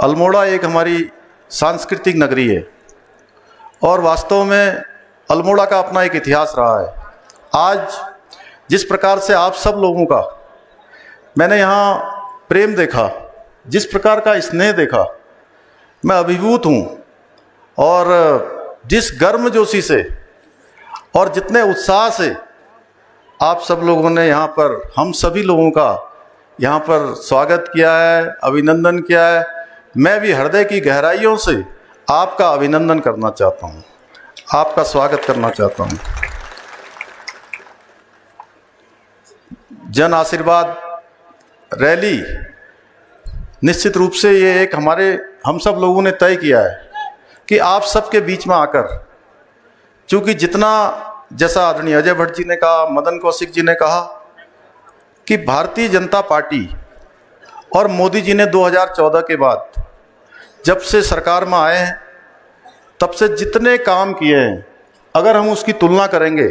अल्मोड़ा एक हमारी सांस्कृतिक नगरी है और वास्तव में अल्मोड़ा का अपना एक इतिहास रहा है। आज जिस प्रकार से आप सब लोगों का मैंने यहाँ प्रेम देखा, जिस प्रकार का स्नेह देखा, मैं अभिभूत हूँ। और जिस गर्मजोशी से और जितने उत्साह से आप सब लोगों ने यहाँ पर हम सभी लोगों का यहाँ पर स्वागत किया है, अभिनंदन किया है, मैं भी हृदय की गहराइयों से आपका अभिनंदन करना चाहता हूँ, आपका स्वागत करना चाहता हूँ। जन आशीर्वाद रैली निश्चित रूप से ये एक हम सब लोगों ने तय किया है कि आप सबके बीच में आकर, चूँकि जितना जैसा आदरणीय अजय भट्ट जी ने कहा, मदन कौशिक जी ने कहा कि भारतीय जनता पार्टी और मोदी जी ने 2014 के बाद जब से सरकार में आए हैं तब से जितने काम किए हैं, अगर हम उसकी तुलना करेंगे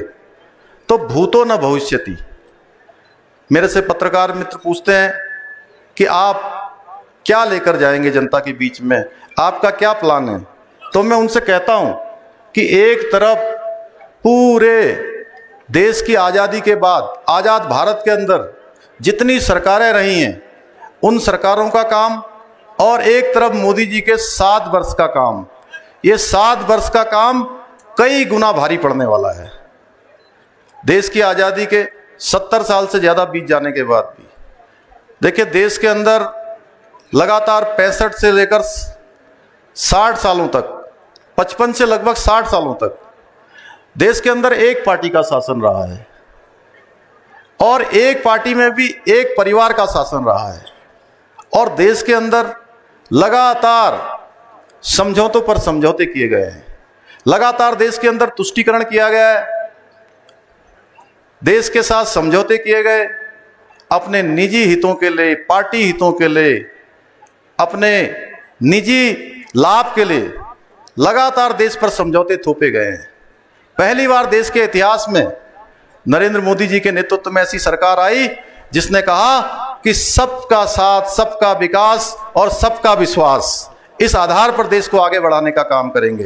तो भूतो न भविष्यति। मेरे से पत्रकार मित्र पूछते हैं कि आप क्या लेकर जाएंगे जनता के बीच में, आपका क्या प्लान है, तो मैं उनसे कहता हूं कि एक तरफ पूरे देश की आज़ादी के बाद आज़ाद भारत के अंदर जितनी सरकारें रही हैं उन सरकारों का काम, और एक तरफ मोदी जी के 7 वर्ष का काम। ये 7 वर्ष का काम कई गुना भारी पड़ने वाला है। देश की आज़ादी के 70 साल से ज़्यादा बीत जाने के बाद भी देखिए, देश के अंदर लगातार 65 से लेकर 60 सालों तक, 55 से लगभग 60 सालों तक देश के अंदर एक पार्टी का शासन रहा है और एक पार्टी में भी एक परिवार का शासन रहा है। और देश के अंदर लगातार समझौतों पर समझौते किए गए हैं, लगातार देश के अंदर तुष्टीकरण किया गया है, देश के साथ समझौते किए गए, अपने निजी हितों के लिए, पार्टी हितों के लिए, अपने निजी लाभ के लिए लगातार देश पर समझौते थोपे गए हैं। पहली बार देश के इतिहास में नरेंद्र मोदी जी के नेतृत्व में ऐसी सरकार आई जिसने कहा कि सबका साथ, सबका विकास और सबका विश्वास, इस आधार पर देश को आगे बढ़ाने का काम करेंगे।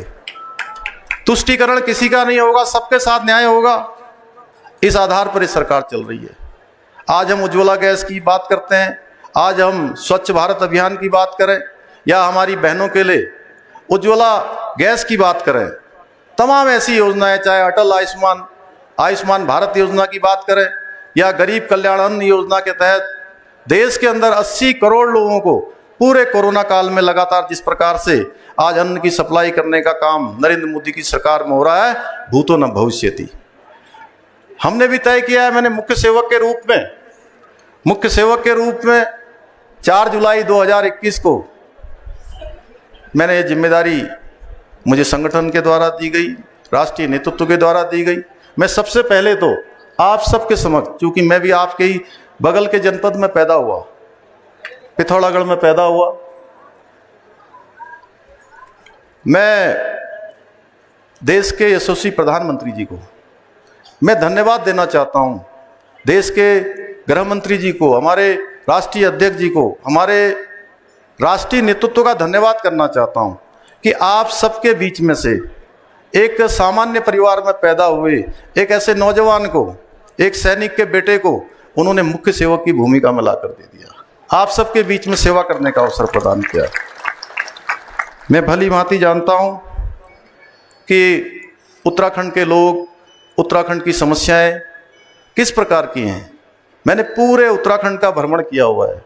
तुष्टीकरण किसी का नहीं होगा, सबके साथ न्याय होगा, इस आधार पर इस सरकार चल रही है। आज हम उज्ज्वला गैस की बात करते हैं, आज हम स्वच्छ भारत अभियान की बात करें या हमारी बहनों के लिए उज्ज्वला गैस की बात करें, तमाम ऐसी योजनाएं, चाहे अटल आयुष्मान भारत योजना की बात करें या गरीब कल्याण अन्न योजना के तहत देश के अंदर 80 करोड़ लोगों को पूरे कोरोना काल में लगातार जिस प्रकार से आज अन्न की सप्लाई करने का काम नरेंद्र मोदी की सरकार में हो रहा है, भूतो न भविष्यति। हमने भी तय किया है, मैंने मुख्य सेवक के रूप में 4 जुलाई 2021 को मैंने ये जिम्मेदारी मुझे संगठन के द्वारा दी गई, राष्ट्रीय नेतृत्व के द्वारा दी गई। मैं सबसे पहले तो आप सबके समक्ष, क्योंकि मैं भी आपके ही बगल के जनपद में पैदा हुआ, पिथौरागढ़ में पैदा हुआ, मैं देश के यशस्वी प्रधानमंत्री जी को मैं धन्यवाद देना चाहता हूं, देश के गृह मंत्री जी को, हमारे राष्ट्रीय अध्यक्ष जी को, हमारे राष्ट्रीय नेतृत्व का धन्यवाद करना चाहता हूं कि आप सबके बीच में से एक सामान्य परिवार में पैदा हुए एक ऐसे नौजवान को, एक सैनिक के बेटे को उन्होंने मुख्य सेवक की भूमिका में लाकर दे दिया, आप सबके बीच में सेवा करने का अवसर प्रदान किया। मैं भली भांति जानता हूं कि उत्तराखंड के लोग, उत्तराखंड की समस्याएं किस प्रकार की हैं। मैंने पूरे उत्तराखंड का भ्रमण किया हुआ है,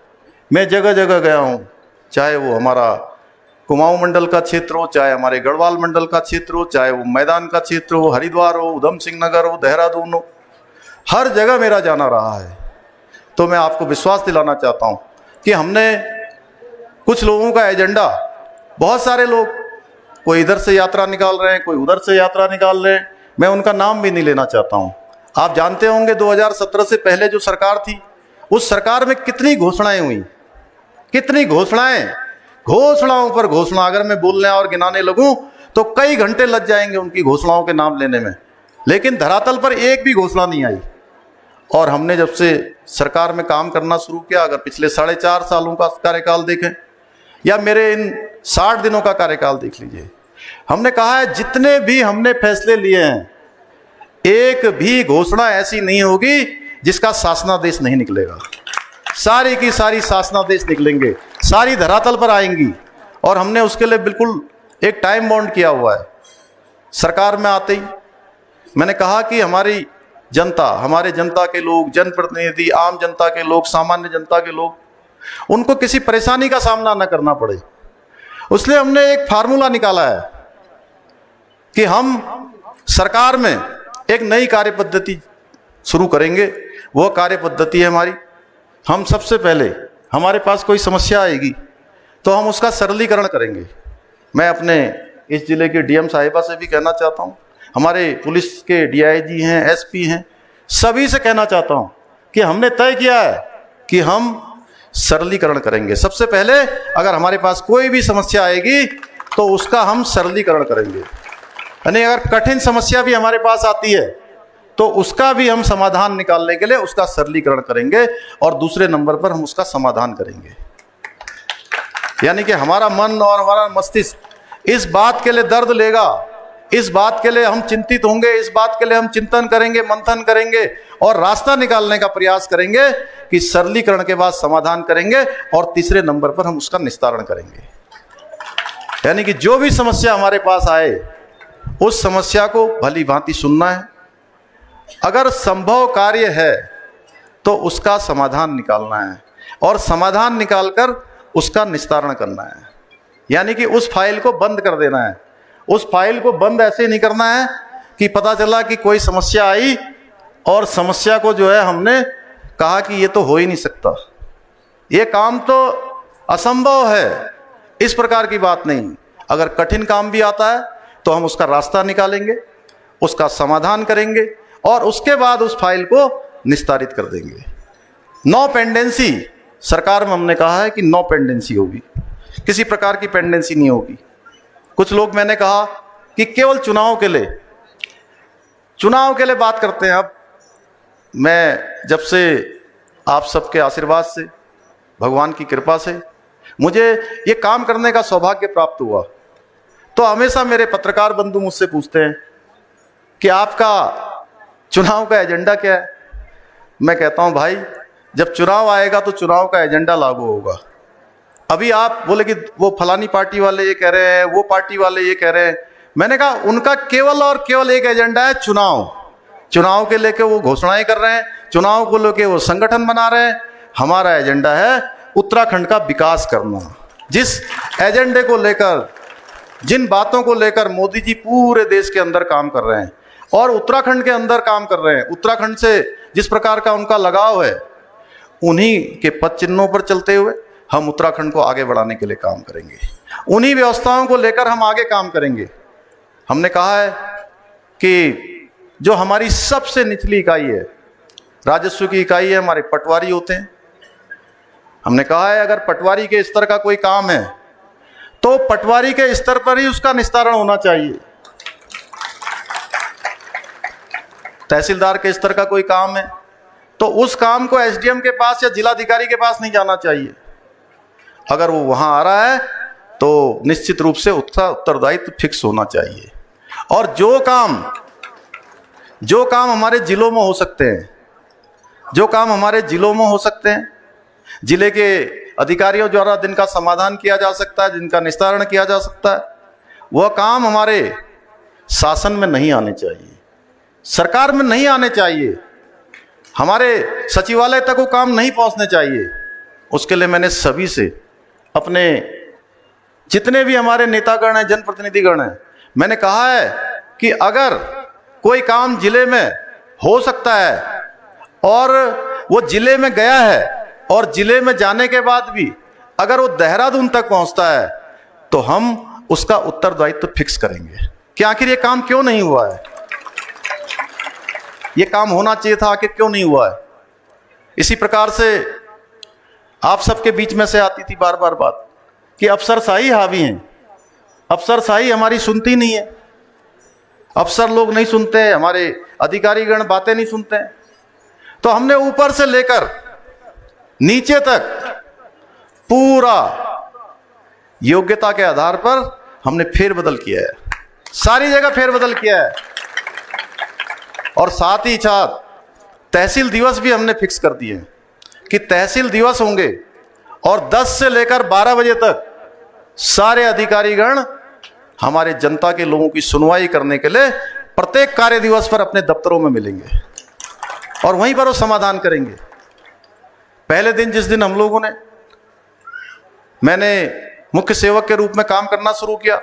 मैं जगह जगह गया हूं, चाहे वो हमारा कुमाऊं मंडल का क्षेत्र हो, चाहे हमारे गढ़वाल मंडल का क्षेत्र हो, चाहे वो मैदान का क्षेत्र हो, हरिद्वार हो, उधम सिंह नगर हो, देहरादून हो, हर जगह मेरा जाना रहा है। तो मैं आपको विश्वास दिलाना चाहता हूं कि हमने कुछ लोगों का एजेंडा, बहुत सारे लोग कोई इधर से यात्रा निकाल रहे हैं, कोई उधर से यात्रा निकाल रहे हैं, मैं उनका नाम भी नहीं लेना चाहता हूं। आप जानते होंगे 2017 से पहले जो सरकार थी, उस सरकार में कितनी घोषणाएं हुई, कितनी घोषणाओं पर घोषणा। अगर मैं बोलने और गिनाने लगूं तो कई घंटे लग जाएंगे उनकी घोषणाओं के नाम लेने में, लेकिन धरातल पर एक भी घोषणा नहीं आई। और हमने जब से सरकार में काम करना शुरू किया, अगर पिछले 4.5 सालों का कार्यकाल देखें, या मेरे इन 60 दिनों का कार्यकाल देख लीजिए, हमने कहा है जितने भी हमने फैसले लिए हैं, एक भी घोषणा ऐसी नहीं होगी जिसका शासनादेश नहीं निकलेगा। सारी की सारी शासनादेश निकलेंगे, सारी धरातल पर आएंगी। और हमने उसके लिए बिल्कुल एक टाइम बाउंड किया हुआ है। सरकार में आते ही मैंने कहा कि हमारी जनता, हमारे जनता के लोग, जनप्रतिनिधि, आम जनता के लोग, सामान्य जनता के लोग, उनको किसी परेशानी का सामना न करना पड़े, इसलिए हमने एक फार्मूला निकाला है कि हम सरकार में एक नई कार्य पद्धति शुरू करेंगे। वह कार्य पद्धति है हमारी, हम सबसे पहले हमारे पास कोई समस्या आएगी तो हम उसका सरलीकरण करेंगे। मैं अपने इस जिले के डीएम साहिबा से भी कहना चाहता हूँ, हमारे पुलिस के डीआईजी हैं, एसपी हैं, सभी से कहना चाहता हूँ कि हमने तय किया है कि हम सरलीकरण करेंगे। सबसे पहले अगर हमारे पास कोई भी समस्या आएगी तो उसका हम सरलीकरण करेंगे। यानी अगर कठिन समस्या भी हमारे पास आती है तो उसका भी हम समाधान निकालने के लिए उसका सरलीकरण करेंगे और दूसरे नंबर पर हम उसका समाधान करेंगे। यानी कि हमारा मन और हमारा मस्तिष्क इस बात के लिए दर्द लेगा, इस बात के लिए हम चिंतित होंगे, इस बात के लिए हम चिंतन करेंगे, मंथन करेंगे और रास्ता निकालने का प्रयास करेंगे कि सरलीकरण के बाद समाधान करेंगे और तीसरे नंबर पर हम उसका निस्तारण करेंगे। यानी कि जो भी समस्या हमारे पास आए उस समस्या को भली भांति सुनना है, अगर संभव कार्य है तो उसका समाधान निकालना है और समाधान निकालकर उसका निस्तारण करना है। यानी कि उस फाइल को बंद कर देना है। उस फाइल को बंद ऐसे नहीं करना है कि पता चला कि कोई समस्या आई और समस्या को जो है हमने कहा कि ये तो हो ही नहीं सकता, ये काम तो असंभव है, इस प्रकार की बात नहीं। अगर कठिन काम भी आता है तो हम उसका रास्ता निकालेंगे, उसका समाधान करेंगे और उसके बाद उस फाइल को निस्तारित कर देंगे। नो पेंडेंसी, सरकार में हमने कहा है कि नो पेंडेंसी होगी, किसी प्रकार की पेंडेंसी नहीं होगी। कुछ लोग, मैंने कहा कि केवल चुनाव के लिए बात करते हैं। अब मैं जब से आप सबके आशीर्वाद से, भगवान की कृपा से मुझे ये काम करने का सौभाग्य प्राप्त हुआ, तो हमेशा मेरे पत्रकार बंधु मुझसे पूछते हैं कि आपका चुनाव का एजेंडा क्या है। मैं कहता हूं भाई, जब चुनाव आएगा तो चुनाव का एजेंडा लागू होगा। अभी आप बोले कि वो फलानी पार्टी वाले ये कह रहे हैं, वो पार्टी वाले ये कह रहे हैं, मैंने कहा उनका केवल और केवल एक एजेंडा है, चुनाव के लेके वो घोषणाएं कर रहे हैं, चुनाव को लेके वो संगठन बना रहे हैं। हमारा एजेंडा है उत्तराखंड का विकास करना। जिस एजेंडे को लेकर, जिन बातों को लेकर मोदी जी पूरे देश के अंदर काम कर रहे हैं और उत्तराखंड के अंदर काम कर रहे हैं, उत्तराखंड से जिस प्रकार का उनका लगाव है, उन्हीं के पद चिन्हों पर चलते हुए हम उत्तराखंड को आगे बढ़ाने के लिए काम करेंगे। उन्हीं व्यवस्थाओं को लेकर हम आगे काम करेंगे। हमने कहा है कि जो हमारी सबसे निचली इकाई है, राजस्व की इकाई है, हमारे पटवारी होते हैं। हमने कहा है अगर पटवारी के स्तर का कोई काम है तो पटवारी के स्तर पर ही उसका निस्तारण होना चाहिए। तहसीलदार के स्तर का कोई काम है तो उस काम को एसडीएम के पास या जिलाधिकारी के पास नहीं जाना चाहिए। अगर वो वहां आ रहा है तो निश्चित रूप से उसका उत्तरदायित्व फिक्स होना चाहिए। और जो काम हमारे जिलों में हो सकते हैं, जिले के अधिकारियों द्वारा जिनका समाधान किया जा सकता है, जिनका निस्तारण किया जा सकता है, वह काम हमारे शासन में नहीं आने चाहिए, सरकार में नहीं आने चाहिए, हमारे सचिवालय तक वो काम नहीं पहुंचने चाहिए। उसके लिए मैंने सभी से, अपने जितने भी हमारे नेतागण हैं, जनप्रतिनिधिगण हैं, मैंने कहा है कि अगर कोई काम जिले में हो सकता है और वो जिले में गया है और जिले में जाने के बाद भी अगर वो देहरादून तक पहुंचता है तो हम उसका उत्तरदायित्व फिक्स करेंगे कि आखिर ये काम क्यों नहीं हुआ है, ये काम होना चाहिए था, आखिर क्यों नहीं हुआ है। इसी प्रकार से आप सबके बीच में से आती थी बार बार बात कि अफसरशाही हावी हैं, अफसरशाही हमारी सुनती नहीं है, अफसर लोग नहीं सुनते, हमारे अधिकारीगण बातें नहीं सुनते हैं। तो हमने ऊपर से लेकर नीचे तक पूरा योग्यता के आधार पर हमने फेरबदल किया है, सारी जगह फेरबदल किया है। और साथ ही साथ तहसील दिवस भी हमने फिक्स कर दिए कि तहसील दिवस होंगे और 10 से लेकर 12 बजे तक सारे अधिकारीगण हमारे जनता के लोगों की सुनवाई करने के लिए प्रत्येक कार्य दिवस पर अपने दफ्तरों में मिलेंगे और वहीं पर वो समाधान करेंगे। पहले दिन जिस दिन हम लोगों ने, मैंने मुख्य सेवक के रूप में काम करना शुरू किया,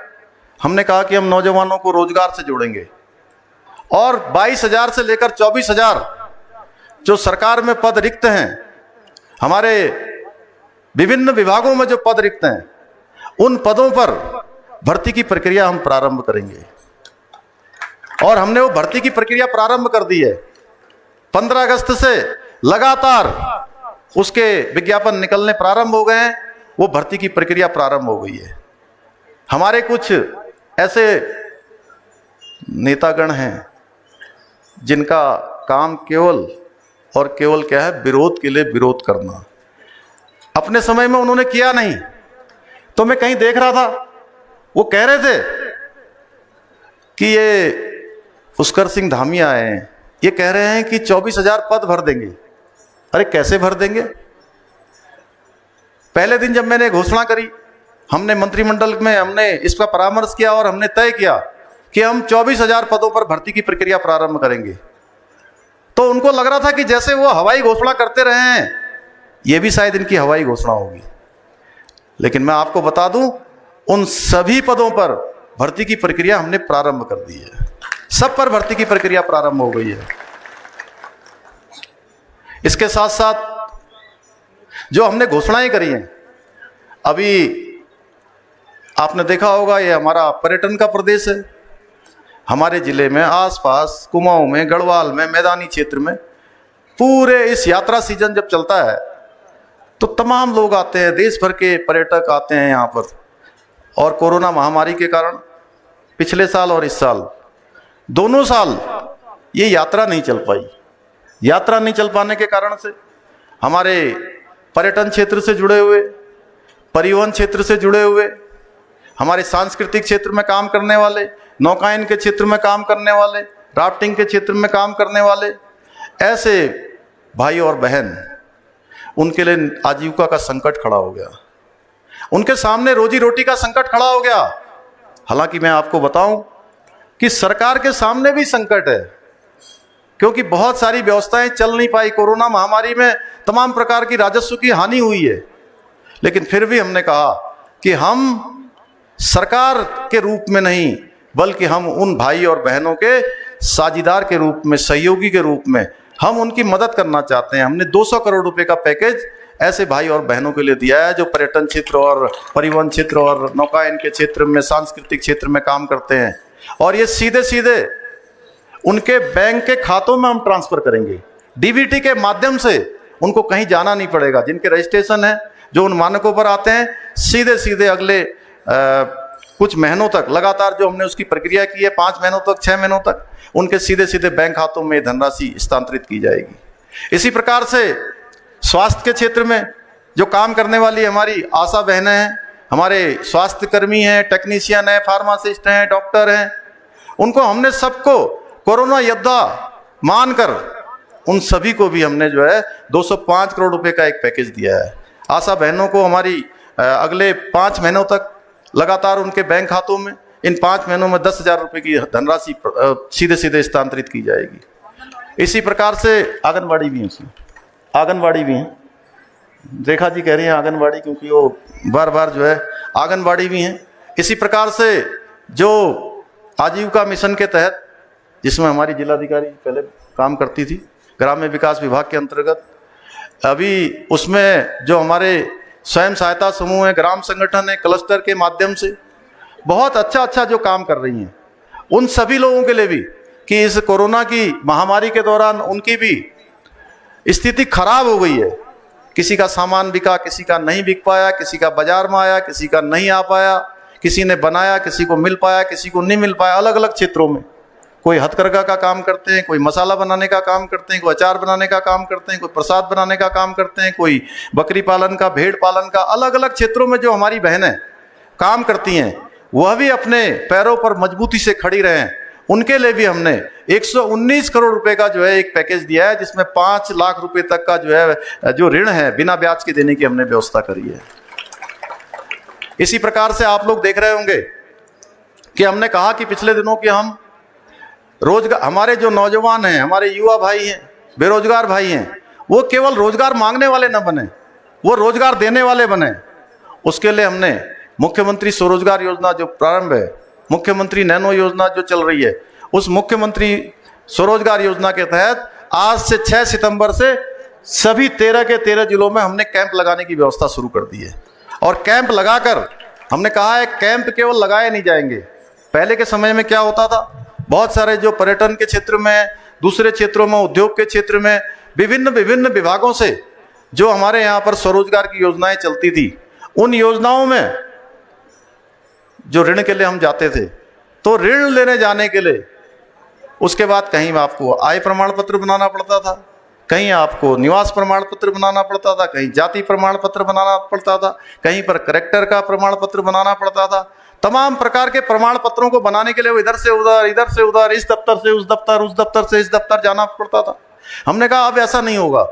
हमने कहा कि हम नौजवानों को रोजगार से जोड़ेंगे और 22,000 से लेकर 24,000 जो सरकार में पद रिक्त हैं, हमारे विभिन्न विभागों में जो पद रिक्त हैं, उन पदों पर भर्ती की प्रक्रिया हम प्रारंभ करेंगे। और हमने वो भर्ती की प्रक्रिया प्रारंभ कर दी है। 15 अगस्त से लगातार उसके विज्ञापन निकलने प्रारंभ हो गए हैं, वो भर्ती की प्रक्रिया प्रारंभ हो गई है। हमारे कुछ ऐसे नेतागण हैं जिनका काम केवल और केवल क्या है, विरोध के लिए विरोध करना। अपने समय में उन्होंने किया नहीं, तो मैं कहीं देख रहा था, वो कह रहे थे कि ये पुष्कर सिंह धामिया हैं, ये कह रहे हैं कि 24,000 पद भर देंगे। अरे कैसे भर देंगे? पहले दिन जब मैंने घोषणा करी, हमने मंत्रिमंडल में हमने इसका परामर्श किया और हमने तय किया कि हम 24,000 पदों पर भर्ती की प्रक्रिया प्रारंभ करेंगे, तो उनको लग रहा था कि जैसे वो हवाई घोषणा करते रहे हैं, ये भी शायद इनकी हवाई घोषणा होगी। लेकिन मैं आपको बता दूं, उन सभी पदों पर भर्ती की प्रक्रिया हमने प्रारंभ कर दी है। सब पर भर्ती की प्रक्रिया प्रारंभ हो गई है। इसके साथ साथ जो हमने घोषणाएं करी हैं, अभी आपने देखा होगा, ये हमारा पर्यटन का प्रदेश है। हमारे जिले में आसपास कुमाऊं में, गढ़वाल में, मैदानी क्षेत्र में पूरे इस यात्रा सीजन जब चलता है तो तमाम लोग आते हैं, देश भर के पर्यटक आते हैं यहाँ पर। और कोरोना महामारी के कारण पिछले साल और इस साल, दोनों साल ये यात्रा नहीं चल पाई। यात्रा नहीं चल पाने के कारण से हमारे पर्यटन क्षेत्र से जुड़े हुए, परिवहन क्षेत्र से जुड़े हुए, हमारे सांस्कृतिक क्षेत्र में काम करने वाले, नौकायन के क्षेत्र में काम करने वाले, राफ्टिंग के क्षेत्र में काम करने वाले ऐसे भाई और बहन, उनके लिए आजीविका का संकट खड़ा हो गया। उनके सामने रोजी रोटी का संकट खड़ा हो गया। हालांकि मैं आपको बताऊं कि सरकार के सामने भी संकट है, क्योंकि बहुत सारी व्यवस्थाएं चल नहीं पाई। कोरोना महामारी में तमाम प्रकार की राजस्व की हानि हुई है, लेकिन फिर भी हमने कहा कि हम सरकार के रूप में नहीं, बल्कि हम उन भाई और बहनों के साझीदार के रूप में, सहयोगी के रूप में हम उनकी मदद करना चाहते हैं। हमने 200 करोड़ रुपए का पैकेज ऐसे भाई और बहनों के लिए दिया है जो पर्यटन क्षेत्र और परिवहन क्षेत्र और नौकायन के क्षेत्र में, सांस्कृतिक क्षेत्र में काम करते हैं। और ये सीधे सीधे उनके बैंक के खातों में हम ट्रांसफर करेंगे। डीबीटी के माध्यम से उनको कहीं जाना नहीं पड़ेगा। जिनके रजिस्ट्रेशन है, जो उन मानकों पर आते हैं, सीधे सीधे अगले कुछ महीनों तक लगातार जो हमने उसकी प्रक्रिया की है, 5 महीनों तक, 6 महीनों तक, उनके सीधे सीधे बैंक खातों में धनराशि स्थानांतरित की जाएगी। इसी प्रकार से स्वास्थ्य के क्षेत्र में जो काम करने वाली हमारी आशा बहनें हैं, हमारे स्वास्थ्य कर्मी हैं, टेक्नीशियन हैं, फार्मासिस्ट हैं, डॉक्टर हैं, उनको हमने सबको कोरोना योद्धा मानकर उन सभी को भी हमने जो है 205 करोड़ रुपए का एक पैकेज दिया है। आशा बहनों को हमारी अगले 5 महीनों तक लगातार उनके बैंक खातों में, इन 5 महीनों में 10,000 रुपए की धनराशि सीधे सीधे स्थानांतरित की जाएगी। इसी प्रकार से आंगनबाड़ी भी है, उसमें आंगनबाड़ी भी है। रेखा जी कह रही हैं आंगनबाड़ी, क्योंकि वो बार बार जो है आंगनबाड़ी भी हैं। इसी प्रकार से जो आजीविका मिशन के तहत, जिसमें हमारी जिलाधिकारी पहले काम करती थी ग्राम्य विकास विभाग के अंतर्गत, अभी उसमें जो हमारे स्वयं सहायता समूह है, ग्राम संगठन है, क्लस्टर के माध्यम से बहुत अच्छा जो काम कर रही हैं, उन सभी लोगों के लिए भी कि इस कोरोना की महामारी के दौरान उनकी भी स्थिति खराब हो गई है। किसी का सामान बिका, किसी का नहीं बिक पाया, किसी का बाजार में आया, किसी का नहीं आ पाया, किसी ने बनाया, किसी को मिल पाया, किसी को नहीं मिल पाया। अलग अलग क्षेत्रों में कोई हथकरघा का काम करते हैं, कोई मसाला बनाने का काम करते हैं, कोई अचार बनाने का काम करते हैं, कोई प्रसाद बनाने का काम करते हैं, कोई बकरी पालन का, भेड़ पालन का, अलग अलग क्षेत्रों में जो हमारी बहनें काम करती हैं वह भी अपने पैरों पर मजबूती से खड़ी रहें, उनके लिए भी हमने 119 करोड़ रुपए का जो है एक पैकेज दिया है, जिसमें 5 लाख रुपए तक का जो है जो ऋण है बिना ब्याज के देने की हमने व्यवस्था करी है। इसी प्रकार से आप लोग देख रहे होंगे कि हमने कहा कि पिछले दिनों कि हम रोजगार, हमारे जो नौजवान हैं, हमारे युवा भाई हैं, बेरोजगार भाई हैं, वो केवल रोजगार मांगने वाले न बने, वो रोजगार देने वाले बने। उसके लिए हमने मुख्यमंत्री स्वरोजगार योजना जो प्रारंभ है, मुख्यमंत्री नैनो योजना जो चल रही है, उस मुख्यमंत्री स्वरोजगार योजना के तहत आज से 6 सितंबर से सभी 13 के 13 जिलों में हमने कैंप लगाने की व्यवस्था शुरू कर दी है। और कैंप लगाकर हमने कहा है कैंप केवल लगाए नहीं जाएंगे। पहले के समय में क्या होता था, बहुत सारे जो पर्यटन के क्षेत्र में, दूसरे क्षेत्रों में, उद्योग के क्षेत्र में विभिन्न विभिन्न विभागों से जो हमारे यहाँ पर स्वरोजगार की योजनाएं चलती थी, उन योजनाओं में जो ऋण के लिए हम जाते थे, तो ऋण लेने जाने के लिए उसके बाद कहीं आपको आय प्रमाण पत्र बनाना पड़ता था, कहीं आपको निवास प्रमाण पत्र बनाना पड़ता था, कहीं जाति प्रमाण पत्र बनाना पड़ता था, कहीं पर करेक्टर का प्रमाण पत्र बनाना पड़ता था। तमाम प्रकार के प्रमाण पत्रों को बनाने के लिए वो इधर से उधर, इधर से उधर, इस दफ्तर से उस दफ्तर, उस दफ्तर से इस दफ्तर जाना पड़ता था। हमने कहा अब ऐसा नहीं होगा।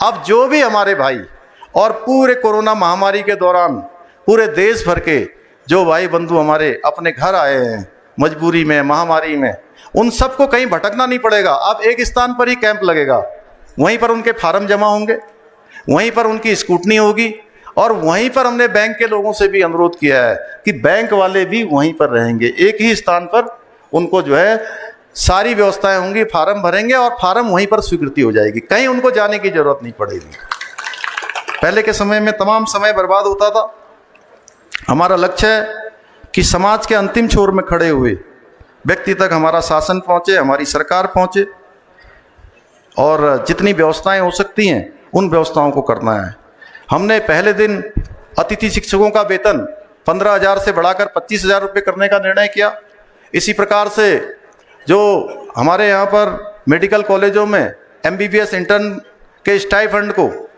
अब जो भी हमारे भाई और पूरे कोरोना महामारी के दौरान पूरे देश भर के जो भाई बंधु हमारे अपने घर आए हैं मजबूरी में, महामारी में, उन सबको कहीं भटकना नहीं पड़ेगा। अब एक स्थान पर ही कैंप लगेगा, वहीं पर उनके फार्म जमा होंगे, वहीं पर उनकी स्क्रूटनी होगी, और वहीं पर हमने बैंक के लोगों से भी अनुरोध किया है कि बैंक वाले भी वहीं पर रहेंगे, एक ही स्थान पर उनको जो है सारी व्यवस्थाएं होंगी, फार्म भरेंगे और फार्म वहीं पर स्वीकृति हो जाएगी, कहीं उनको जाने की जरूरत नहीं पड़ेगी। पहले के समय में तमाम समय बर्बाद होता था। हमारा लक्ष्य है कि समाज के अंतिम छोर में खड़े हुए व्यक्ति तक हमारा शासन पहुंचे, हमारी सरकार पहुंचे, और जितनी व्यवस्थाएं हो सकती हैं उन व्यवस्थाओं को करना है। हमने पहले दिन अतिथि शिक्षकों का वेतन 15,000 से बढ़ाकर 25,000 रुपये करने का निर्णय किया। इसी प्रकार से जो हमारे यहाँ पर मेडिकल कॉलेजों में MBBS इंटर्न के स्टाइफंड को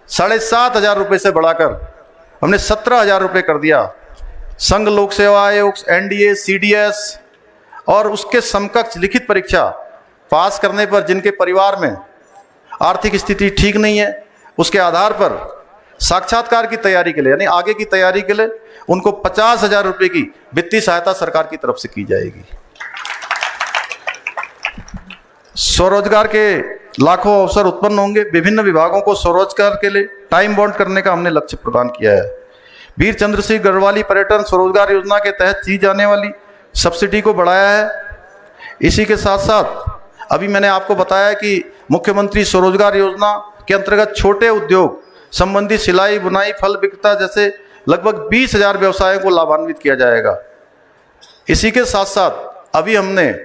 7,500 रुपये से बढ़ाकर हमने 17,000 रुपये कर दिया। संघ लोक सेवा आयोग, NDA, CDS और उसके समकक्ष लिखित परीक्षा पास करने पर जिनके परिवार में आर्थिक स्थिति ठीक नहीं है, उसके आधार पर साक्षात्कार की तैयारी के लिए, यानी आगे की तैयारी के लिए उनको 50,000 रुपये की वित्तीय सहायता सरकार की तरफ से की जाएगी। स्वरोजगार के लाखों अवसर उत्पन्न होंगे। विभिन्न विभागों को स्वरोजगार के लिए टाइम बाउंड करने का हमने लक्ष्य प्रदान किया है। वीर चंद्र सिंह गढ़वाली पर्यटन स्वरोजगार योजना के तहत दी जाने वाली सब्सिडी को बढ़ाया है। इसी के साथ साथ अभी मैंने आपको बताया कि मुख्यमंत्री स्वरोजगार योजना के अंतर्गत छोटे उद्योग संबंधी सिलाई, बुनाई, फल विक्रेता जैसे लगभग 20,000 व्यवसायों को लाभान्वित किया जाएगा। इसी के साथ साथ अभी हमने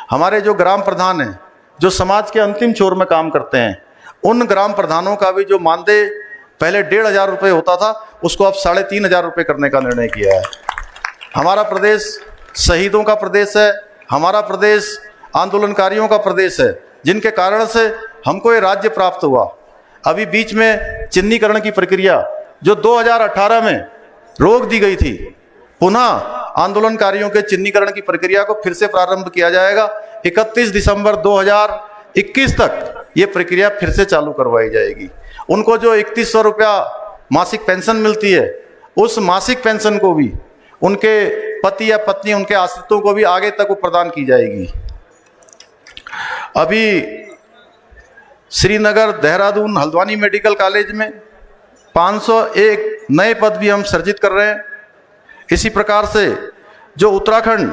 हमारे जो ग्राम प्रधान हैं, जो समाज के अंतिम छोर में काम करते हैं, उन ग्राम प्रधानों का भी जो मानदेय पहले 1,500 रुपये होता था, उसको अब 3,500 रुपये करने का निर्णय किया है। हमारा प्रदेश शहीदों का प्रदेश है, हमारा प्रदेश आंदोलनकारियों का प्रदेश है, जिनके कारण से हमको ये राज्य प्राप्त हुआ। अभी बीच में चिन्हीकरण की प्रक्रिया जो 2018 में रोक दी गई थी, पुनः आंदोलनकारियों के चिन्हीकरण की प्रक्रिया को फिर से प्रारंभ किया जाएगा। 31 दिसंबर 2021 तक ये प्रक्रिया फिर से चालू करवाई जाएगी। उनको जो 3100 रुपया मासिक पेंशन मिलती है, उस मासिक पेंशन को भी उनके पति या पत्नी, उनके आश्रितों को भी आगे तक वो प्रदान की जाएगी। अभी श्रीनगर, देहरादून, हल्द्वानी मेडिकल कॉलेज में 501 नए पद भी हम सृजित कर रहे हैं। इसी प्रकार से जो उत्तराखंड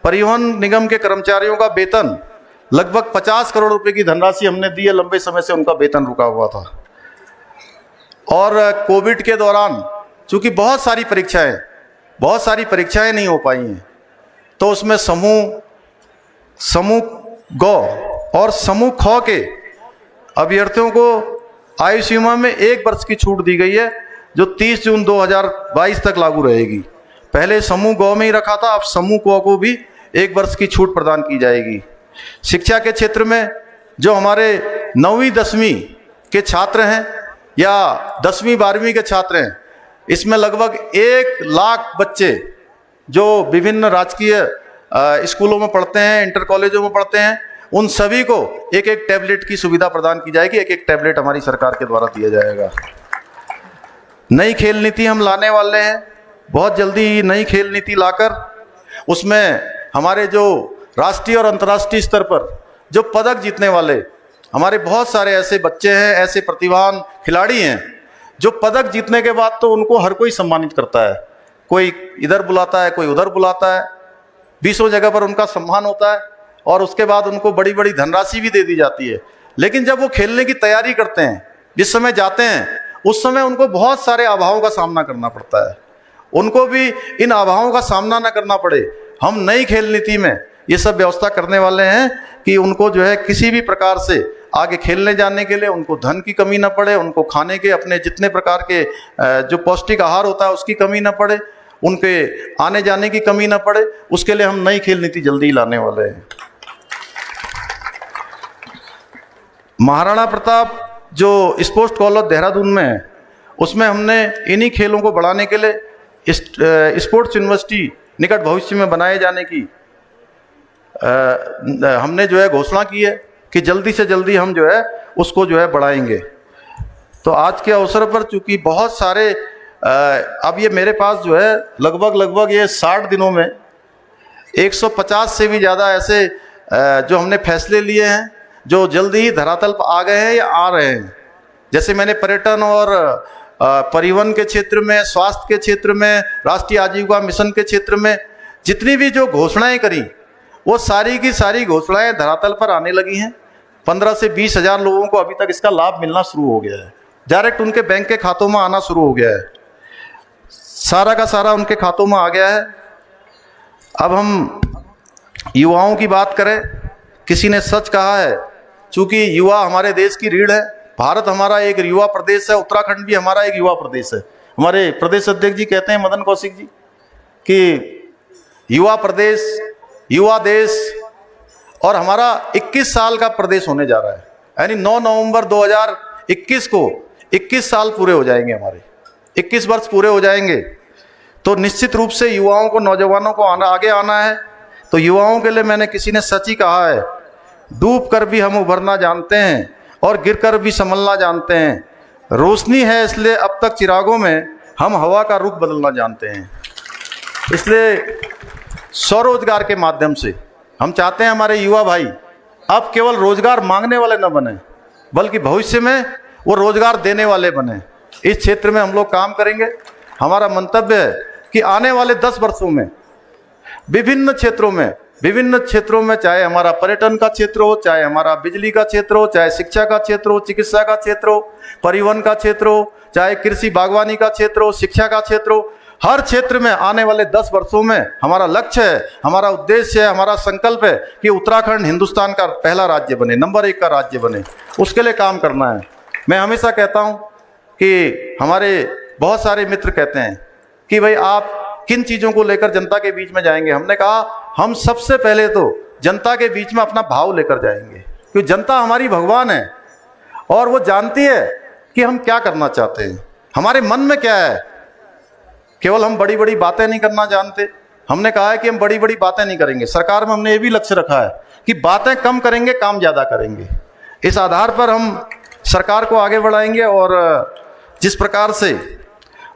परिवहन निगम के कर्मचारियों का वेतन लगभग 50 करोड़ रुपए की धनराशि हमने दी है, लंबे समय से उनका वेतन रुका हुआ था। और कोविड के दौरान चूंकि बहुत सारी परीक्षाएं नहीं हो पाई हैं, तो उसमें समूह ग और समूह ख के अभ्यर्थियों को आयु सीमा में 1 वर्ष की छूट दी गई है, जो 30 जून 2022 तक लागू रहेगी। पहले समूह ग में ही रखा था, अब समूह क को भी 1 वर्ष की छूट प्रदान की जाएगी। शिक्षा के क्षेत्र में जो हमारे 9वीं 10वीं के छात्र हैं या 10वीं 12वीं के छात्र हैं, इसमें लगभग 1 लाख बच्चे जो विभिन्न राजकीय स्कूलों में पढ़ते हैं, इंटर कॉलेजों में पढ़ते हैं, उन सभी को एक एक टैबलेट की सुविधा प्रदान की जाएगी। एक एक टैबलेट हमारी सरकार के द्वारा दिया जाएगा। नई खेल नीति हम लाने वाले हैं, बहुत जल्दी नई खेल नीति लाकर उसमें हमारे जो राष्ट्रीय और अंतर्राष्ट्रीय स्तर पर जो पदक जीतने वाले हमारे बहुत सारे ऐसे बच्चे हैं, ऐसे प्रतिभावान खिलाड़ी हैं जो पदक जीतने के बाद तो उनको हर कोई सम्मानित करता है, कोई इधर बुलाता है, कोई उधर बुलाता है, 20 जगह पर उनका सम्मान होता है और उसके बाद उनको बड़ी बड़ी धनराशि भी दे दी जाती है। लेकिन जब वो खेलने की तैयारी करते हैं, जिस समय जाते हैं, उस समय उनको बहुत सारे अभावों का सामना करना पड़ता है। उनको भी इन अभावों का सामना न करना पड़े, हम नई खेल नीति में ये सब व्यवस्था करने वाले हैं कि उनको जो है किसी भी प्रकार से आगे खेलने जाने के लिए उनको धन की कमी न पड़े, उनको खाने के अपने जितने प्रकार के जो पौष्टिक आहार होता है उसकी कमी न पड़े, उनके आने जाने की कमी न पड़े। उसके लिए हम नई खेल नीति जल्दी ही लाने वाले हैं। महाराणा प्रताप जो स्पोर्ट्स कॉलेज देहरादून में है, उसमें हमने इन्हीं खेलों को बढ़ाने के लिए स्पोर्ट्स यूनिवर्सिटी निकट भविष्य में बनाए जाने की हमने जो है घोषणा की है कि जल्दी से जल्दी हम जो है उसको जो है बढ़ाएंगे। तो आज के अवसर पर चूंकि बहुत सारे अब ये मेरे पास जो है लगभग ये 60 दिनों में 150 से भी ज़्यादा ऐसे जो हमने फैसले लिए हैं जो जल्दी ही धरातल पर आ गए हैं या आ रहे हैं। जैसे मैंने पर्यटन और परिवहन के क्षेत्र में, स्वास्थ्य के क्षेत्र में, राष्ट्रीय आजीविका मिशन के क्षेत्र में जितनी भी जो घोषणाएं करी, वो सारी की सारी घोषणाएं धरातल पर आने लगी हैं। 15 से 20 हज़ार लोगों को अभी तक इसका लाभ मिलना शुरू हो गया है, डायरेक्ट उनके बैंक के खातों में आना शुरू हो गया है, सारा का सारा उनके खातों में आ गया है। अब हम युवाओं की बात करें, किसी ने सच कहा है, चूंकि युवा हमारे देश की रीढ़ है, भारत हमारा एक युवा प्रदेश है, उत्तराखंड भी हमारा एक युवा प्रदेश है। हमारे प्रदेश अध्यक्ष जी कहते हैं, मदन कौशिक जी, कि युवा प्रदेश, युवा देश, और हमारा 21 साल का प्रदेश होने जा रहा है। यानी 9 नवंबर 2021 को 21 साल पूरे हो जाएंगे, हमारे 21 वर्ष पूरे हो जाएंगे। तो निश्चित रूप से युवाओं को, नौजवानों को आगे आना है। तो युवाओं के लिए मैंने किसी ने सच ही कहा है, डूब कर भी हम उभरना जानते हैं और गिर कर भी संभलना जानते हैं। रोशनी है इसलिए अब तक चिरागों में, हम हवा का रुख बदलना जानते हैं। इसलिए स्वरोजगार के माध्यम से हम चाहते हैं हमारे युवा भाई अब केवल रोजगार मांगने वाले न बने, बल्कि भविष्य में वो रोजगार देने वाले बने। इस क्षेत्र में हम लोग काम करेंगे। हमारा मंतव्य है कि आने वाले 10 वर्षों में विभिन्न क्षेत्रों में, चाहे हमारा पर्यटन का क्षेत्र हो, चाहे हमारा बिजली का क्षेत्र हो, चाहे शिक्षा का क्षेत्र हो, चिकित्सा का क्षेत्र हो, परिवहन का क्षेत्र हो, चाहे कृषि बागवानी का क्षेत्र हो, शिक्षा का क्षेत्र हो, हर क्षेत्र में आने वाले 10 वर्षों में हमारा लक्ष्य है, हमारा उद्देश्य है, हमारा संकल्प है कि उत्तराखंड हिंदुस्तान का पहला राज्य बने, नंबर 1 का राज्य बने। उसके लिए काम करना है। मैं हमेशा कहता हूँ कि हमारे बहुत सारे मित्र कहते हैं कि भाई आप किन चीज़ों को लेकर जनता के बीच में जाएंगे। हमने कहा हम सबसे पहले तो जनता के बीच में अपना भाव लेकर जाएंगे, क्योंकि जनता हमारी भगवान है और वो जानती है कि हम क्या करना चाहते हैं, हमारे मन में क्या है। केवल हम बड़ी बड़ी बातें नहीं करना जानते। हमने कहा है कि हम बड़ी बड़ी बातें नहीं करेंगे। सरकार में हमने ये भी लक्ष्य रखा है कि बातें कम करेंगे, काम ज़्यादा करेंगे। इस आधार पर हम सरकार को आगे बढ़ाएंगे और जिस प्रकार से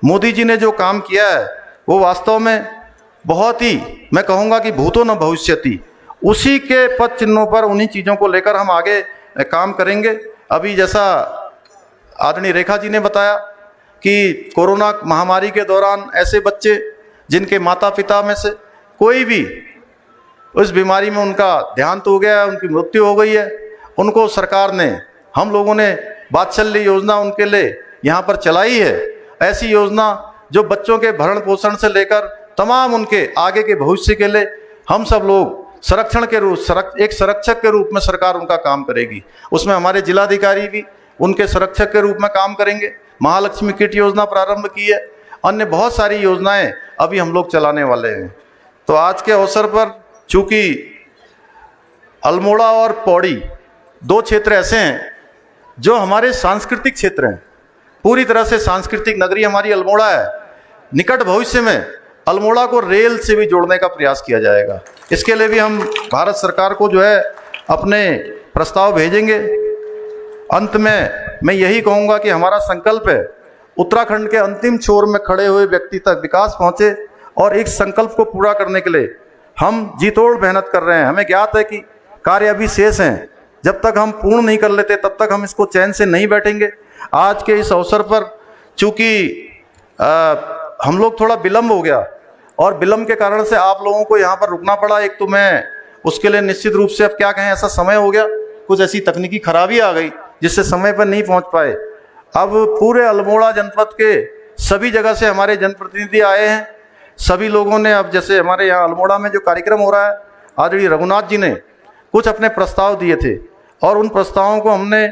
मोदी जी ने जो काम किया है वो वास्तव में बहुत ही, मैं कहूँगा कि भूतो न भविष्यति, उसी के पद चिन्हों पर, उन्हीं चीज़ों को लेकर हम आगे काम करेंगे। अभी जैसा आदरणीय रेखा जी ने बताया कि कोरोना महामारी के दौरान ऐसे बच्चे जिनके माता पिता में से कोई भी उस बीमारी में उनका देहांत हो गया है, उनकी मृत्यु हो गई है, उनको सरकार ने, हम लोगों ने वात्सल्य योजना उनके लिए यहाँ पर चलाई है। ऐसी योजना जो बच्चों के भरण पोषण से लेकर तमाम उनके आगे के भविष्य के लिए हम सब लोग संरक्षण के रूप, एक संरक्षक के रूप में सरकार उनका काम करेगी। उसमें हमारे जिलाधिकारी भी उनके संरक्षक के रूप में काम करेंगे। महालक्ष्मी किट योजना प्रारंभ की है, अन्य बहुत सारी योजनाएं अभी हम लोग चलाने वाले हैं। तो आज के अवसर पर चूंकि अल्मोड़ा और पौड़ी 2 क्षेत्र ऐसे हैं जो हमारे सांस्कृतिक क्षेत्र हैं, पूरी तरह से सांस्कृतिक नगरी हमारी अल्मोड़ा है। निकट भविष्य में अल्मोड़ा को रेल से भी जोड़ने का प्रयास किया जाएगा। इसके लिए भी हम भारत सरकार को जो है अपने प्रस्ताव भेजेंगे। अंत में मैं यही कहूँगा कि हमारा संकल्प है उत्तराखंड के अंतिम छोर में खड़े हुए व्यक्ति तक विकास पहुँचे, और इस संकल्प को पूरा करने के लिए हम जी तोड़ मेहनत कर रहे हैं। हमें ज्ञात है कि कार्य अभी शेष हैं, जब तक हम पूर्ण नहीं कर लेते तब तक हम इसको चैन से नहीं बैठेंगे। आज के इस अवसर पर चूँकि हम लोग थोड़ा विलम्ब हो गया, और विलम्ब के कारण से आप लोगों को यहाँ पर रुकना पड़ा। एक तो मैं उसके लिए निश्चित रूप से अब क्या कहें, ऐसा समय हो गया, कुछ ऐसी तकनीकी खराबी आ गई जिससे समय पर नहीं पहुँच पाए। अब पूरे अल्मोड़ा जनपद के सभी जगह से हमारे जनप्रतिनिधि आए हैं। सभी लोगों ने, अब जैसे हमारे यहाँ अल्मोड़ा में जो कार्यक्रम हो रहा है, आदरणीय रघुनाथ जी ने कुछ अपने प्रस्ताव दिए थे, और उन प्रस्तावों को हमने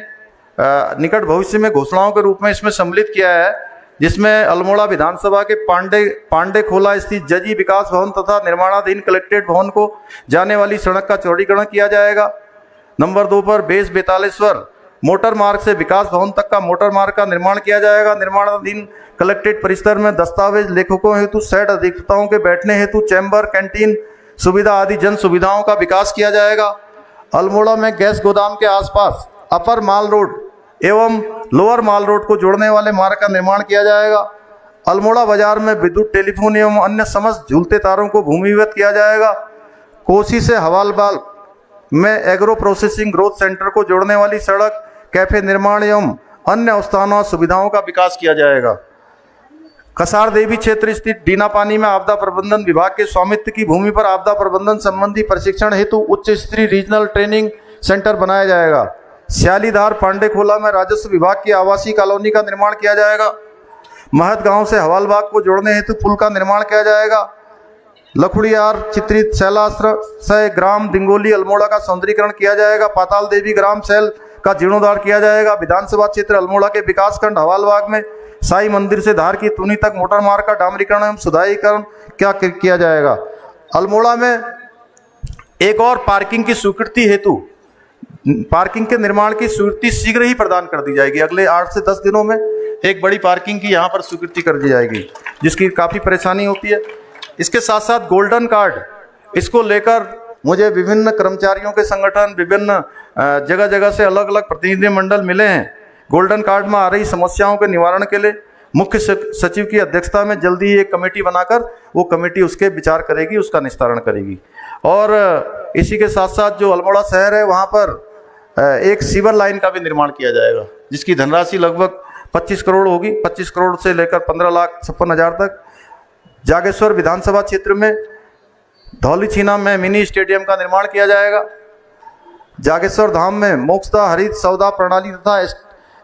निकट भविष्य में घोषणाओं के रूप में इसमें सम्मिलित किया है, जिसमें अल्मोड़ा विधानसभा के पांडे खोला स्थित जजी विकास भवन तथा निर्माणाधीन कलेक्ट्रेट भवन को जाने वाली सड़क का चौड़ीकरण किया जाएगा। नंबर 2 पर बेस बेतालेश्वर मोटर मार्ग से विकास भवन तक का मोटर मार्ग का निर्माण किया जाएगा। निर्माणाधीन कलेक्ट्रेट परिसर में दस्तावेज लेखकों हेतु सेट अधिवक्ताओं के बैठने हेतु चैम्बर, कैंटीन सुविधा आदि जन सुविधाओं का विकास किया जाएगा। अल्मोड़ा में गैस गोदाम के आसपास अपर माल रोड एवं लोअर माल रोड को जोड़ने वाले मार्ग का निर्माण किया जाएगा। अल्मोड़ा बाजार में विद्युत, टेलीफोन एवं अन्य समस्त झूलते तारों को भूमिगत किया जाएगा। कोसी से हवालबाल में एग्रो प्रोसेसिंग ग्रोथ सेंटर को जोड़ने वाली सड़क, कैफे निर्माण एवं अन्य स्थानों सुविधाओं का विकास किया जाएगा। कसार देवी क्षेत्र स्थित डीनापानी में आपदा प्रबंधन विभाग के स्वामित्व की भूमि पर आपदा प्रबंधन संबंधी प्रशिक्षण हेतु उच्च स्तरीय रीजनल ट्रेनिंग सेंटर बनाया जाएगा। स्यालीधार पांडेखोला में राजस्व विभाग की आवासीय कॉलोनी का निर्माण किया जाएगा। महतगांव से हवालबाग को जोड़ने हेतु पुल का निर्माण किया जाएगा। लखुड़ियार चित्रित शैलाश्रय ग्राम दिंगोली अल्मोड़ा का सौंदर्यीकरण किया जाएगा। पाताल देवी ग्राम शैल का जीर्णोद्धार किया जाएगा। विधानसभा क्षेत्र अल्मोड़ा के विकासखंड हवालबाग में साई मंदिर से धार की तुनी तक मोटर मार्ग का डामरीकरण एवं सुधारीकरण किया जाएगा। अल्मोड़ा में एक और पार्किंग की स्वीकृति हेतु पार्किंग के निर्माण की स्वीकृति शीघ्र ही प्रदान कर दी जाएगी। अगले 8 से 10 दिनों में एक बड़ी पार्किंग की यहाँ पर स्वीकृति कर दी जाएगी, जिसकी काफ़ी परेशानी होती है। इसके साथ साथ गोल्डन कार्ड, इसको लेकर मुझे विभिन्न कर्मचारियों के संगठन, विभिन्न जगह जगह से अलग अलग प्रतिनिधि मंडल मिले हैं। गोल्डन कार्ड में आ रही समस्याओं के निवारण के लिए मुख्य सचिव की अध्यक्षता में जल्दी ही एक कमेटी बनाकर वो कमेटी उसके विचार करेगी, उसका निस्तारण करेगी। और इसी के साथ साथ जो अल्मोड़ा शहर है वहाँ पर एक सीवर लाइन का भी निर्माण किया जाएगा, जिसकी धनराशि लगभग 25 करोड़ होगी। 25 करोड़ से लेकर 15,56,000 तक। जागेश्वर विधानसभा क्षेत्र में धौलीछीना में मिनी स्टेडियम का निर्माण किया जाएगा। जागेश्वर धाम में मोक्षदा हरित सौदा प्रणाली तथा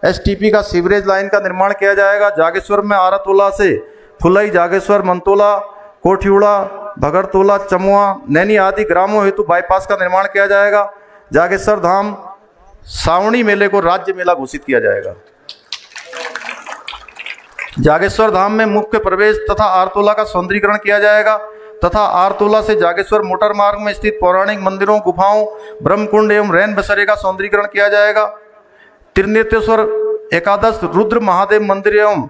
एसटीपी का सीवरेज लाइन का निर्माण किया जाएगा। जागेश्वर में आरातोला से फुलई, जागेश्वर, मंतोला, कोठियुड़ा, भगरतोला, चमुआ, नैनी आदि ग्रामों हेतु बाईपास का निर्माण किया जाएगा। जागेश्वर धाम सावणी मेले को राज्य मेला घोषित किया जाएगा। जागेश्वर धाम में मुख्य प्रवेश तथा आरतोला का सौंदर्यीकरण किया जाएगा तथा आरतोला से जागेश्वर मोटर मार्ग में स्थित पौराणिक मंदिरों, गुफाओं, ब्रह्मकुंड एवं रैन बसेरे का सौंदर्यीकरण किया जाएगा। त्रिनेत्रेश्वर एकादश रुद्र महादेव मंदिर एवं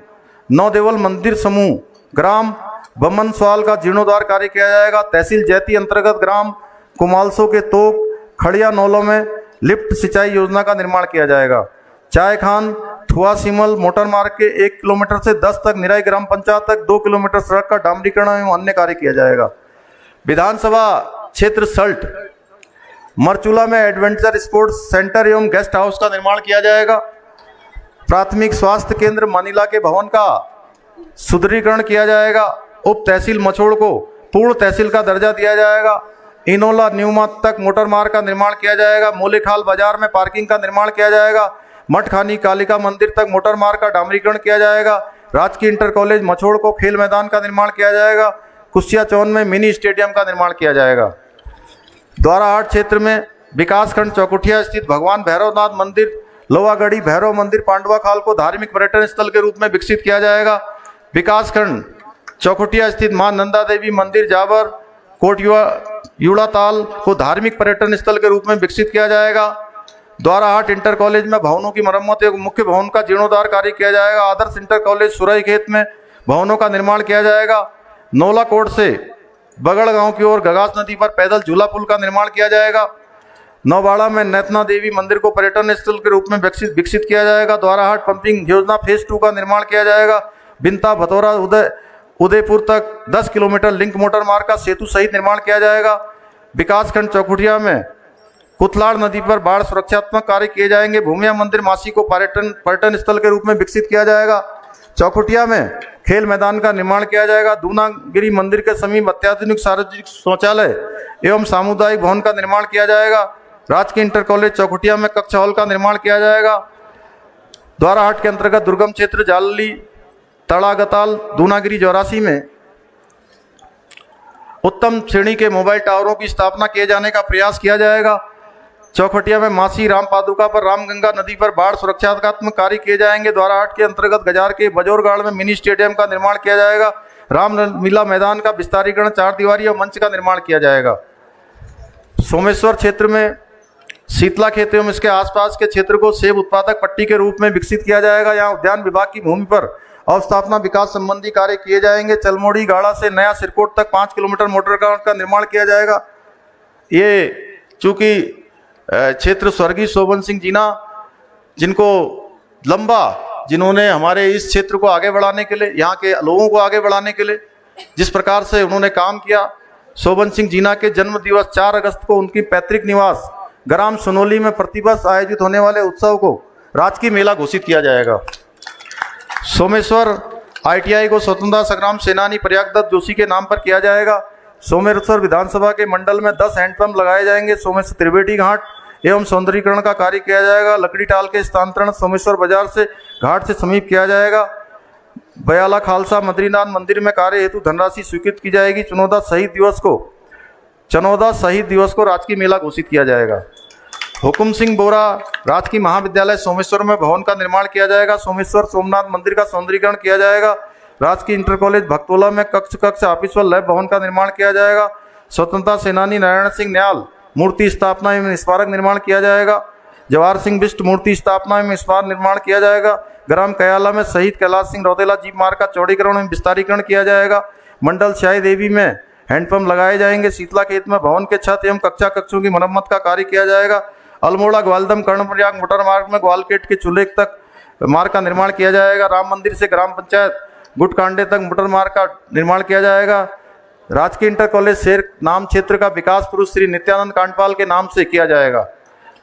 नवदेवल मंदिर समूह ग्राम बमनसवाल का जीर्णोद्धार कार्य किया जाएगा। तहसील जैती अंतर्गत ग्राम कुमालसो के तोक खड़िया नौलों में लिफ्ट सिंचाई योजना का निर्माण किया जाएगा। चायखान थुआ सिमल मोटर मार्ग के 1 किलोमीटर से 10 तक निराई ग्राम पंचायत तक 2 किलोमीटर सड़क का डामरीकरण एवं अन्य कार्य किया जाएगा। विधानसभा क्षेत्र सल्ट मरचूला में एडवेंचर स्पोर्ट्स सेंटर एवं गेस्ट हाउस का निर्माण किया जाएगा। प्राथमिक स्वास्थ्य केंद्र मानिला के भवन का सुदृढ़ीकरण किया जाएगा। उप तहसील मछोड़ को पूर्ण तहसील का दर्जा दिया जाएगा। इनोला न्यूमा तक मोटर मार्ग का निर्माण किया जाएगा। मोलेखाल बाजार में पार्किंग का निर्माण किया जाएगा। मठखानी कालिका मंदिर तक मोटर मार्ग का डामरीकरण किया जाएगा। राजकीय इंटर कॉलेज मछोड़ को खेल मैदान का निर्माण किया जाएगा। कुसिया चौन में मिनी स्टेडियम का निर्माण किया जाएगा। द्वाराहाट क्षेत्र में विकासखंड चौकुठिया स्थित भगवान भैरवनाथ मंदिर, लोहागढ़ी भैरव मंदिर, पांडवा खाल को धार्मिक पर्यटन स्थल के रूप में विकसित किया जाएगा। विकासखंड चौकुठिया स्थित मां नंदा देवी मंदिर, जाबर, कोटयुड़ा ताल को धार्मिक पर्यटन स्थल के रूप में विकसित किया जाएगा। द्वाराहाट इंटर कॉलेज में भवनों की मरम्मत एवं मुख्य भवन का जीर्णोद्धार कार्य किया जाएगा। आदर्श इंटर कॉलेज सुराई खेत में भवनों का निर्माण किया जाएगा। नौला कोट से बगड़ गांव की ओर गगास नदी पर पैदल झूला पुल का निर्माण किया जाएगा। नौबाड़ा में नैतना देवी मंदिर को पर्यटन स्थल के रूप में विकसित किया जाएगा। द्वाराहाट पंपिंग योजना फेज 2 का निर्माण किया जाएगा। बिंता भतौरा उदयपुर तक 10 किलोमीटर लिंक मोटर मार्ग का सेतु सहित निर्माण किया जाएगा। विकासखंड चौखुटिया में कुतलाड़ नदी पर बाढ़ सुरक्षात्मक कार्य किए जाएंगे। भूमिया मंदिर मासी को पर्यटन स्थल के रूप में विकसित किया जाएगा। चौखुटिया में खेल मैदान का निर्माण किया जाएगा। दूनागिरी मंदिर के समीप अत्याधुनिक सार्वजनिक शौचालय एवं सामुदायिक भवन का निर्माण किया जाएगा। राजकीय इंटर कॉलेज चौखुटिया में कक्षा हॉल का निर्माण किया जाएगा। द्वाराहाट के अंतर्गत दुर्गम क्षेत्र जालली तड़ागताल दूनागिरी चौरासी में उत्तम श्रेणी के मोबाइल टावरों की स्थापना किए जाने का प्रयास किया जाएगा। चौखुटिया में मासी राम पादुका पर रामगंगा नदी पर बाढ़ सुरक्षात्मक कार्य किए जाएंगे। द्वाराहाट के अंतर्गत गजार के बजोरगाड़ में मिनी स्टेडियम का निर्माण किया जाएगा। रामलीला मैदान का विस्तारीकरण 4 दीवारी और मंच का निर्माण किया जाएगा। सोमेश्वर क्षेत्र में शीतला खेत एवं इसके आसपास के क्षेत्र को सेब उत्पादक पट्टी के रूप में विकसित किया जाएगा। यहाँ उद्यान विभाग की भूमि पर अवस्थापना विकास संबंधी कार्य किए जाएंगे। चलमोड़ी गाड़ा से नया सिरकोट तक 5 किलोमीटर मोटर मार्ग का निर्माण किया जाएगा। ये चूंकि क्षेत्र स्वर्गीय शोभन सिंह जीना जिन्होंने हमारे इस क्षेत्र को आगे बढ़ाने के लिए, यहाँ के लोगों को आगे बढ़ाने के लिए जिस प्रकार से उन्होंने काम किया, शोभन सिंह जीना के जन्म दिवस 4 अगस्त को उनकी पैतृक निवास ग्राम सुनोली में प्रतिवर्ष आयोजित होने वाले उत्सव को राजकीय मेला घोषित किया जाएगा। सोमेश्वर ITI को स्वतंत्रता संग्राम सेनानी प्रयागदत्त जोशी के नाम पर किया जाएगा। सोमेश्वर विधानसभा के मंडल में 10 हैंडपंप लगाए जाएंगे। सोमेश्वर त्रिवेणी घाट एवं सौंदर्यीकरण का कार्य किया जाएगा। लकड़ी टाल के स्थानांतरण सोमेश्वर बाजार से घाट से समीप किया जाएगा। बयाला खालसा बद्रीनाथ मंदिर में कार्य हेतु धनराशि स्वीकृत की जाएगी। चनौदा शहीद दिवस को राजकीय मेला घोषित किया जाएगा। हुकुम सिंह बोरा राजकीय महाविद्यालय सोमेश्वर में भवन का निर्माण किया जाएगा। सोमेश्वर सोमनाथ मंदिर का सौंदर्यीकरण किया जाएगा। राजकीय इंटर कॉलेज भक्तोला में कक्ष ऑफिस व लैब भवन का निर्माण किया जाएगा। स्वतंत्रता सेनानी नारायण सिंह न्याल मूर्ति स्थापना एवं स्मारक निर्माण किया जाएगा। जवाहर सिंह बिष्ट मूर्ति स्थापना एवं स्मारक निर्माण किया जाएगा। ग्राम कयाला में शहीद कैलाश सिंह रौतेला जीप मार्ग का चौड़ीकरण एवं विस्तारीकरण किया जाएगा। मंडल स्याही देवी में हैंडपंप लगाए जाएंगे। शीतला खेत में भवन के छत एवं कक्षों की मरम्मत का कार्य किया जाएगा। अल्मोड़ा ग्वालदम कर्णप्रयाग मोटर मार्ग में ग्वालकेट के चूल्हे तक मार्ग का निर्माण किया जाएगा। राम मंदिर से ग्राम पंचायत गुटकांडे तक मोटर मार्ग का निर्माण किया जाएगा। राजकीय इंटर कॉलेज शेर नाम क्षेत्र का विकास पुरुष श्री नित्यानंद कांडपाल के नाम से किया जाएगा।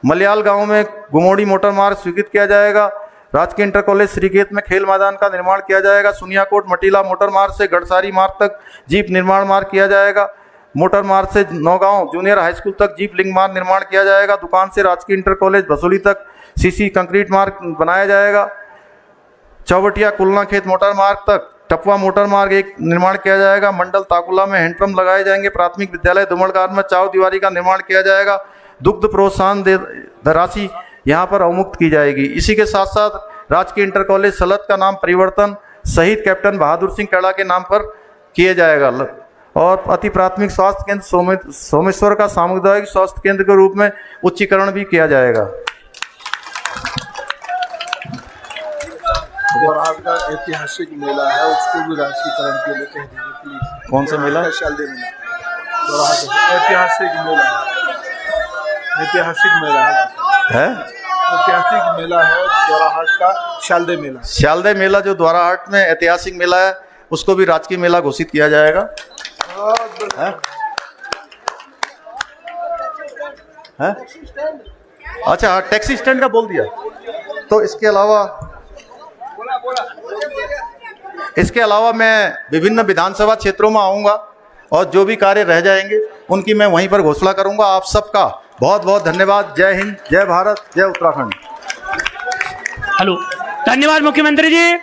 मलयाल गांव में गुमोड़ी मोटर मार्ग स्वीकृत किया जाएगा। राजकीय इंटर कॉलेज श्रीखेत में खेल मैदान का निर्माण किया जाएगा। सुनियाकोट मटीला मोटर मार्ग से गढ़सारी मार्ग तक जीप निर्माण मार्ग किया जाएगा। मोटर मार्ग से नौगांव जूनियर हाई स्कूल तक जीप लिंक मार्ग निर्माण किया जाएगा। दुकान से राजकीय इंटर कॉलेज भसोली तक सीसी कंक्रीट मार्ग बनाया जाएगा। चौबटिया कुलना खेत मोटर मार्ग तक टपवा मोटर मार्ग एक निर्माण किया जाएगा। मंडल ताकुला में हैंडपंप लगाए जाएंगे। प्राथमिक विद्यालय दुमड़गार में 4 दीवारी का निर्माण किया जाएगा। दुग्ध प्रोत्साहन राशि यहाँ पर अवमुक्त की जाएगी। इसी के साथ साथ राजकीय इंटर कॉलेज सलत का नाम परिवर्तन शहीद कैप्टन बहादुर सिंह कैड़ा के नाम पर किया जाएगा और अति प्राथमिक स्वास्थ्य केंद्र सोमेश्वर का सामुदायिक स्वास्थ्य केंद्र के रूप में उच्चीकरण भी किया जाएगा। और आपका ऐतिहासिक मेला है, उसको भी राष्ट्रीयकरण के लिए कह दीजिए प्लीज। कौन सा मेला? शालदे मेला। ऐतिहासिक मेला है। ऐतिहासिक मेला है द्वाराहाट का शालदे मेला। शालदे मेला जो द्वाराहाट में ऐतिहासिक मेला है उसको भी राजकीय मेला घोषित किया जाएगा। है? अच्छा हाँ, टैक्सी स्टैंड का बोल दिया। तो इसके अलावा मैं विभिन्न विधानसभा क्षेत्रों में आऊँगा और जो भी कार्य रह जाएंगे उनकी मैं वहीं पर घोषणा करूँगा। आप सबका बहुत बहुत धन्यवाद। जय हिंद, जय भारत, जय उत्तराखंड। हेलो, धन्यवाद मुख्यमंत्री जी।